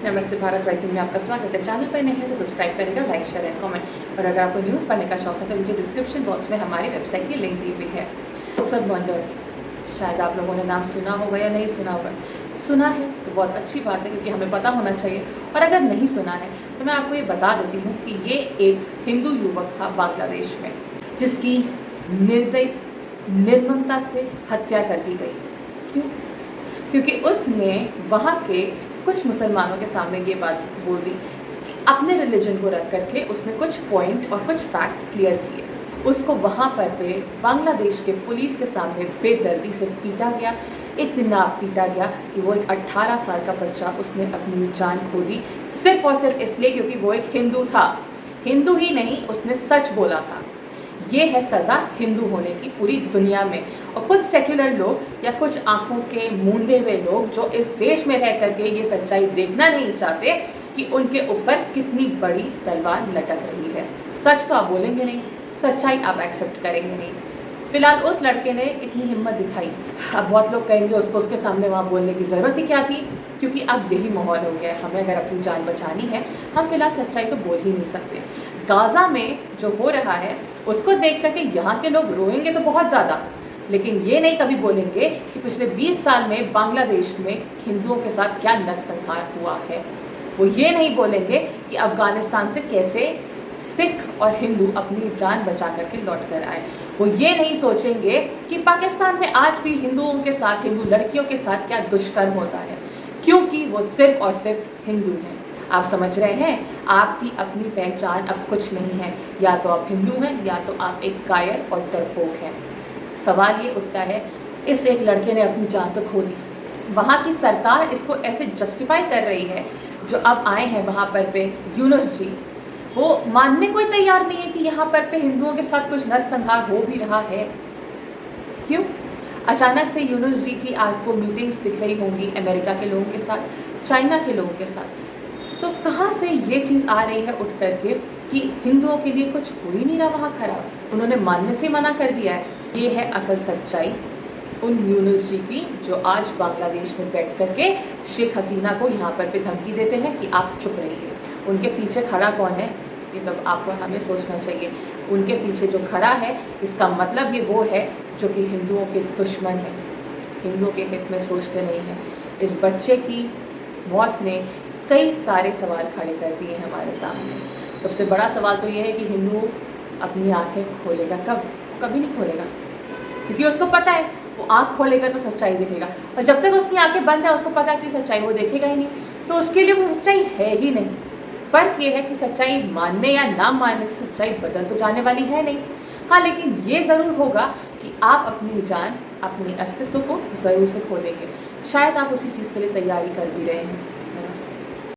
नमस्ते भारत राइजिंग में आपका स्वागत है। चैनल पर नहीं है तो सब्सक्राइब करेगा, लाइक शेयर एंड कमेंट। और अगर आपको न्यूज़ पढ़ने का शौक है तो नीचे डिस्क्रिप्शन बॉक्स में हमारी वेबसाइट की लिंक दी हुई है। उत्सव मंडल, शायद आप लोगों ने नाम सुना होगा या नहीं सुना होगा। सुना है तो बहुत अच्छी बात है, क्योंकि हमें पता होना चाहिए। और अगर नहीं सुना है तो मैं आपको ये बता देती हूँ कि ये एक हिंदू युवक था बांग्लादेश में, जिसकी निर्ममता से हत्या कर दी गई। क्यों? क्योंकि उसने वहाँ के कुछ मुसलमानों के सामने ये बात बोल दी कि अपने रिलीजन को रख करके उसने कुछ पॉइंट और कुछ फैक्ट क्लियर किए। उसको वहाँ पर पे बांग्लादेश के पुलिस के सामने बेदर्दी से पीटा गया, इतना पीटा गया कि वो एक 18 साल का बच्चा उसने अपनी जान खो दी, सिर्फ और सिर्फ इसलिए क्योंकि वो एक हिंदू था। हिंदू ही नहीं, उसने सच बोला था। ये है सज़ा हिंदू होने की पूरी दुनिया में। और कुछ सेक्युलर लोग या कुछ आंखों के मूंदे हुए लोग जो इस देश में रह करके ये सच्चाई देखना नहीं चाहते कि उनके ऊपर कितनी बड़ी तलवार लटक रही है। सच तो आप बोलेंगे नहीं, सच्चाई आप एक्सेप्ट करेंगे नहीं। फिलहाल उस लड़के ने इतनी हिम्मत दिखाई। अब बहुत लोग कहेंगे उसको उसके सामने वहाँ बोलने की ज़रूरत ही क्या थी, क्योंकि अब यही माहौल हो गया है। हमें अगर अपनी जान बचानी है, हम फिलहाल सच्चाई तो बोल ही नहीं सकते। गाज़ा में जो हो रहा है उसको देख करके यहाँ के लोग रोएंगे तो बहुत ज़्यादा, लेकिन ये नहीं कभी बोलेंगे कि पिछले 20 साल में बांग्लादेश में हिंदुओं के साथ क्या नरसंहार हुआ है। वो ये नहीं बोलेंगे कि अफ़गानिस्तान से कैसे सिख और हिंदू अपनी जान बचा करके लौट कर आए। वो ये नहीं सोचेंगे कि पाकिस्तान में आज भी हिंदुओं के साथ, हिंदू लड़कियों के साथ क्या दुष्कर्म होता है, क्योंकि वो सिर्फ और सिर्फ हिंदू हैं। आप समझ रहे हैं, आपकी अपनी पहचान अब कुछ नहीं है। या तो आप हिंदू हैं या तो आप एक कायर और डरपोक हैं। सवाल ये उठता है, इस एक लड़के ने अपनी जान तो खो दी, वहाँ की सरकार इसको ऐसे जस्टिफाई कर रही है। जो अब आए हैं वहाँ पर पे यूनुस जी, वो मानने को ही तैयार नहीं है कि यहाँ पर पे हिंदुओं के साथ कुछ नरसंहार हो भी रहा है। क्यों? अचानक से यूनुस जी की आपको मीटिंग्स दिख रही होंगी अमेरिका के लोगों के साथ, चाइना के लोगों के साथ। तो कहाँ से ये चीज़ आ रही है उठ करके कि हिंदुओं के लिए कुछ हो ही नहीं रहा वहाँ खराब, उन्होंने मानने से मना कर दिया है। ये है असल सच्चाई उन यूनुस जी की, जो आज बांग्लादेश में बैठ करके शेख हसीना को यहाँ पर पे धमकी देते हैं कि आप चुप रहिए। उनके पीछे खड़ा कौन है, ये तो आपको हमें सोचना चाहिए। उनके पीछे जो खड़ा है, इसका मतलब ये वो है जो कि हिंदुओं के दुश्मन है, हिंदुओं के हित में सोचते नहीं हैं। इस बच्चे की मौत ने कई सारे सवाल खड़े कर दिए हैं हमारे सामने। सबसे बड़ा सवाल तो ये है कि हिंदू अपनी आंखें खोलेगा कब? कभी नहीं खोलेगा, क्योंकि उसको पता है वो आँख खोलेगा तो सच्चाई दिखेगा, और जब तक उसकी आंखें बंद है उसको पता है कि सच्चाई वो देखेगा ही नहीं, तो उसके लिए वो सच्चाई है ही नहीं। फ़र्क ये है कि सच्चाई मानने या ना मानने से सच्चाई बदल तो जाने वाली है नहीं। हाँ, लेकिन ये ज़रूर होगा कि आप अपनी जान, अपने अस्तित्व को ज़रूर से खोलेंगे। शायद आप उसी चीज़ के लिए तैयारी कर भी रहे हैं।